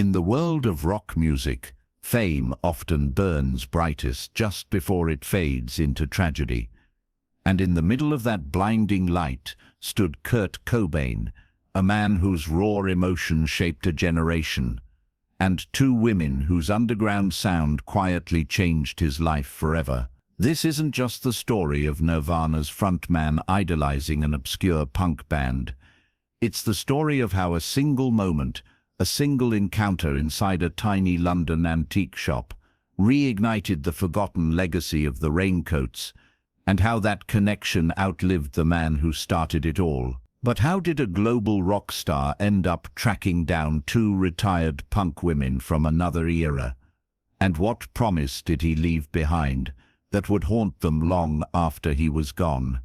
In the world of rock music, fame often burns brightest just before it fades into tragedy. And in the middle of that blinding light stood Kurt Cobain, a man whose raw emotion shaped a generation, and two women whose underground sound quietly changed his life forever. This isn't just the story of Nirvana's frontman idolizing an obscure punk band. It's the story of how a single moment, a single encounter inside a tiny London antique shop, reignited the forgotten legacy of the Raincoats, and how that connection outlived the man who started it all. But how did a global rock star end up tracking down two retired punk women from another era? And what promise did he leave behind that would haunt them long after he was gone?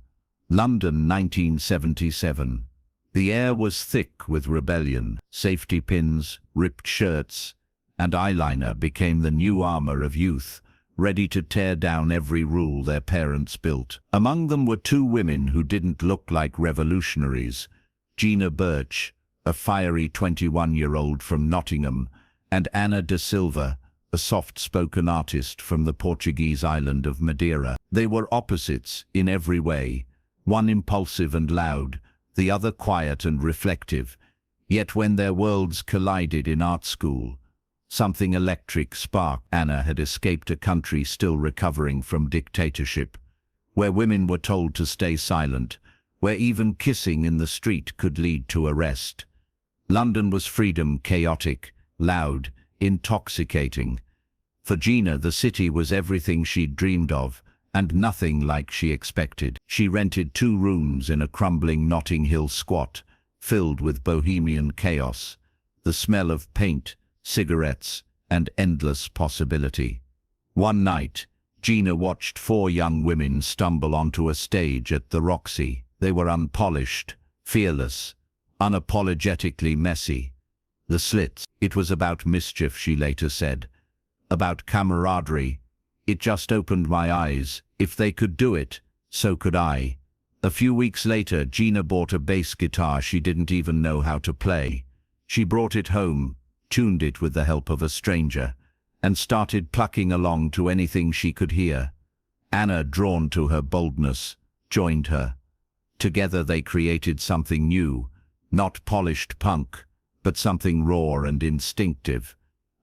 London, 1977. The air was thick with rebellion. Safety pins, ripped shirts, and eyeliner became the new armor of youth, ready to tear down every rule their parents built. Among them were two women who didn't look like revolutionaries: Gina Birch, a fiery 21-year-old from Nottingham, and Ana da Silva, a soft-spoken artist from the Portuguese island of Madeira. They were opposites in every way, one impulsive and loud, the other quiet and reflective. Yet when their worlds collided in art school, something electric sparked. Ana had escaped a country still recovering from dictatorship, where women were told to stay silent, where even kissing in the street could lead to arrest. London was freedom, chaotic, loud, intoxicating. For Gina, the city was everything she'd dreamed of, and nothing like she expected. She rented 2 rooms in a crumbling Notting Hill squat, filled with bohemian chaos, the smell of paint, cigarettes, and endless possibility. One night, Gina watched 4 young women stumble onto a stage at the Roxy. They were unpolished, fearless, unapologetically messy. The Slits. It was about mischief, she later said. About camaraderie. It just opened my eyes. If they could do it, so could I. A few weeks later, Gina bought a bass guitar she didn't even know how to play. She brought it home, tuned it with the help of a stranger, and started plucking along to anything she could hear. Ana, drawn to her boldness, joined her. Together they created something new, not polished punk, but something raw and instinctive,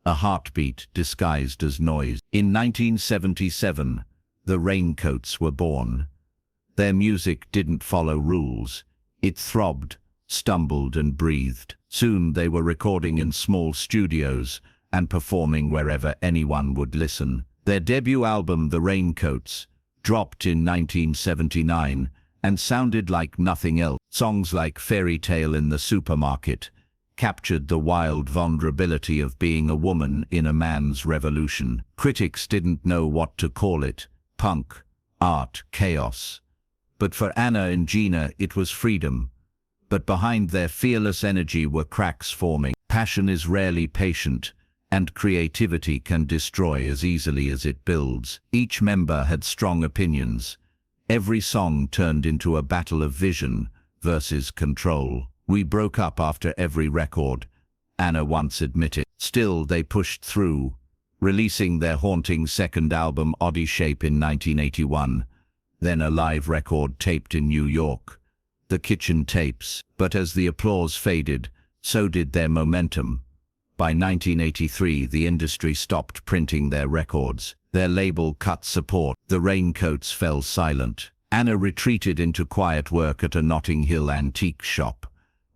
a heartbeat disguised as noise. In 1977, the Raincoats were born. Their music didn't follow rules. It throbbed, stumbled, and breathed. Soon they were recording in small studios and performing wherever anyone would listen. Their debut album, The Raincoats, dropped in 1979 and sounded like nothing else. Songs like Fairy Tale in the Supermarket captured the wild vulnerability of being a woman in a man's revolution. Critics didn't know what to call it: punk, art, chaos. But for Ana and Gina, it was freedom. But behind their fearless energy were cracks forming. Passion is rarely patient, and creativity can destroy as easily as it builds. Each member had strong opinions. Every song turned into a battle of vision versus control. "We broke up after every record," Ana once admitted. Still, they pushed through, releasing their haunting second album, Oddie Shape, in 1981, then a live record taped in New York, The Kitchen Tapes. But as the applause faded, so did their momentum. By 1983, the industry stopped printing their records. Their label cut support. The Raincoats fell silent. Ana retreated into quiet work at a Notting Hill antique shop,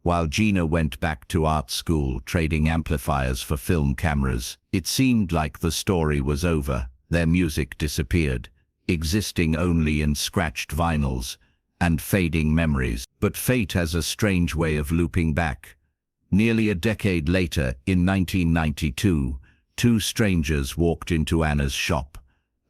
while Gina went back to art school, trading amplifiers for film cameras. It seemed like the story was over. Their music disappeared, existing only in scratched vinyls and fading memories. But fate has a strange way of looping back. Nearly a decade later, in 1992, 2 strangers walked into Ana's shop.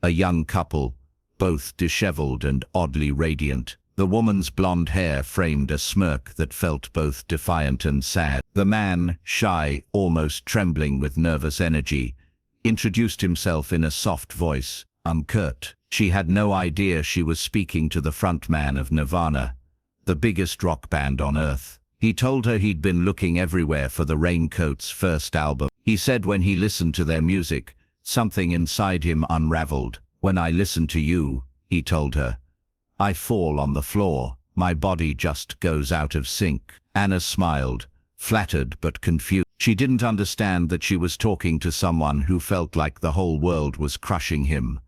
A young couple, both disheveled and oddly radiant. The woman's blonde hair framed a smirk that felt both defiant and sad. The man, shy, almost trembling with nervous energy, introduced himself in a soft voice. "I'm Kurt." She had no idea she was speaking to the frontman of Nirvana, the biggest rock band on Earth. He told her he'd been looking everywhere for the Raincoats' first album. He said when he listened to their music, something inside him unraveled. "When I listen to you," he told her, "I fall on the floor. My body just goes out of sync." Anna smiled, flattered but confused. She didn't understand that she was talking to someone who felt like the whole world was crushing him.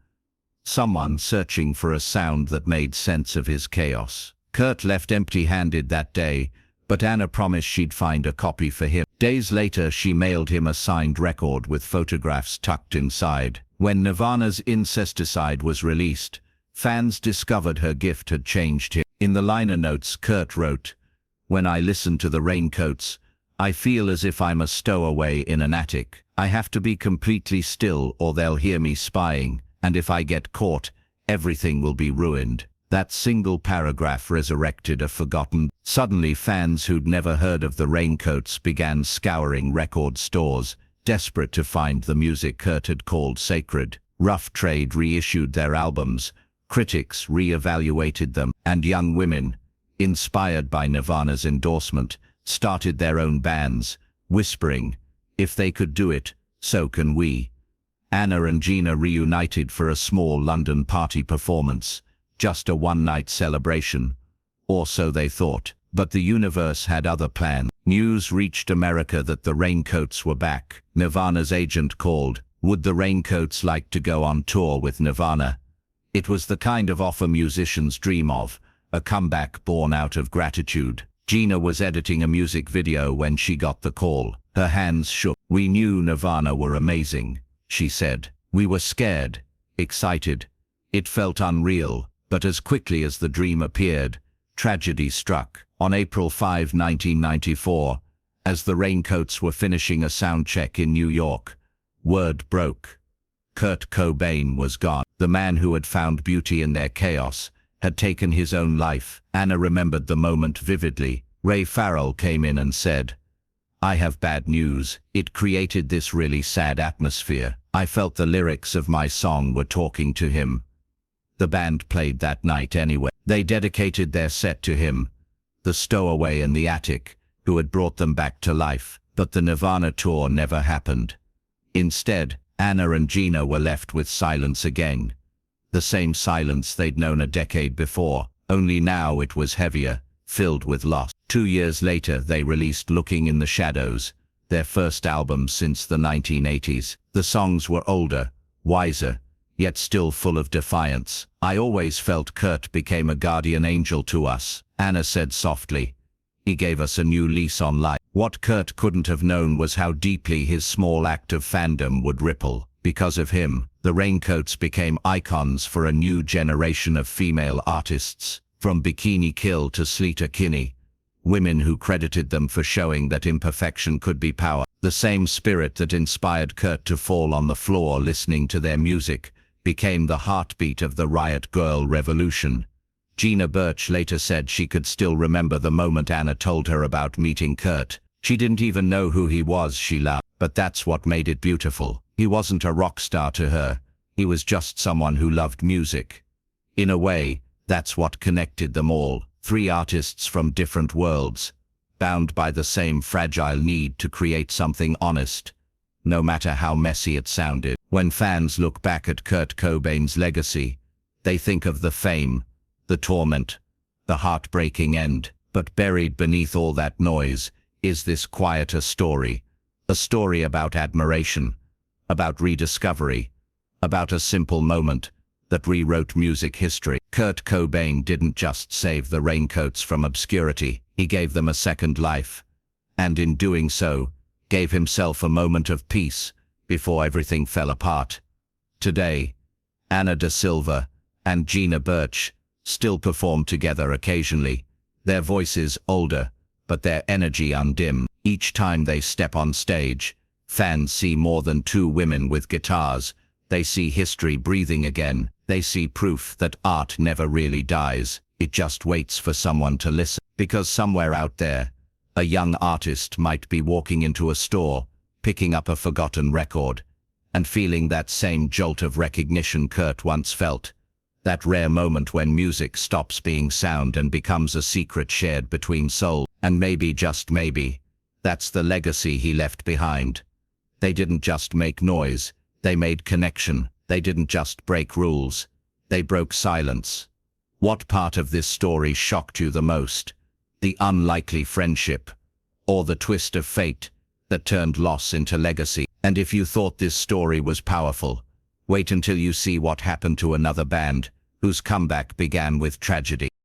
Someone searching for a sound that made sense of his chaos. Kurt left empty-handed that day, but Anna promised she'd find a copy for him. Days later, she mailed him a signed record with photographs tucked inside. When Nirvana's Incesticide was released, fans discovered her gift had changed him. In the liner notes, Kurt wrote, "When I listen to the Raincoats, I feel as if I'm a stowaway in an attic. I have to be completely still or they'll hear me spying, and if I get caught, everything will be ruined." That single paragraph resurrected a forgotten. Suddenly, fans who'd never heard of the Raincoats began scouring record stores, desperate to find the music Kurt had called sacred. Rough Trade reissued their albums, critics re-evaluated them, and young women, inspired by Nirvana's endorsement, started their own bands, whispering, "If they could do it, so can we." Anna and Gina reunited for a small London party performance, just a one-night celebration, or so they thought. But the universe had other plans. News reached America that the Raincoats were back. Nirvana's agent called. Would the Raincoats like to go on tour with Nirvana? It was the kind of offer musicians dream of, a comeback born out of gratitude. Gina was editing a music video when she got the call. Her hands shook. "We knew Nirvana were amazing," she said. "We were scared, excited. It felt unreal." But as quickly as the dream appeared, tragedy struck. On April 5, 1994, as the Raincoats were finishing a sound check in New York, word broke. Kurt Cobain was gone. The man who had found beauty in their chaos had taken his own life. Anna remembered the moment vividly. Ray Farrell came in and said, "I have bad news." It created this really sad atmosphere. I felt the lyrics of my song were talking to him. The band played that night anyway. They dedicated their set to him, the stowaway in the attic, who had brought them back to life. But the Nirvana tour never happened. Instead, Anna and Gina were left with silence again. The same silence they'd known a decade before, only now it was heavier, filled with loss. 2 years later, they released Looking in the Shadows, their first album since the 1980s. The songs were older, wiser, yet still full of defiance. "I always felt Kurt became a guardian angel to us," Anna said softly. "He gave us a new lease on life." What Kurt couldn't have known was how deeply his small act of fandom would ripple. Because of him, the Raincoats became icons for a new generation of female artists, from Bikini Kill to Sleater Kinney, women who credited them for showing that imperfection could be power. The same spirit that inspired Kurt to fall on the floor listening to their music became the heartbeat of the Riot Girl revolution. Gina Birch later said she could still remember the moment Anna told her about meeting Kurt. She didn't even know who he was, she laughed. But that's what made it beautiful. He wasn't a rock star to her. He was just someone who loved music. In a way, that's what connected them all. 3 artists from different worlds, bound by the same fragile need to create something honest, no matter how messy it sounded. When fans look back at Kurt Cobain's legacy, they think of the fame, the torment, the heartbreaking end. But buried beneath all that noise is this quieter story, a story about admiration, about rediscovery, about a simple moment that rewrote music history. Kurt Cobain didn't just save the Raincoats from obscurity, he gave them a second life, and in doing so, gave himself a moment of peace before everything fell apart. Today, Anna da Silva and Gina Birch still perform together occasionally, their voices older, but their energy undimmed. Each time they step on stage, fans see more than 2 women with guitars. They see history breathing again. They see proof that art never really dies. It just waits for someone to listen. Because somewhere out there, a young artist might be walking into a store, picking up a forgotten record, and feeling that same jolt of recognition Kurt once felt. That rare moment when music stops being sound and becomes a secret shared between souls. And maybe, just maybe, that's the legacy he left behind. They didn't just make noise, they made connection. They didn't just break rules, they broke silence. What part of this story shocked you the most? The unlikely friendship, or the twist of fate that turned loss into legacy? And if you thought this story was powerful, wait until you see what happened to another band whose comeback began with tragedy.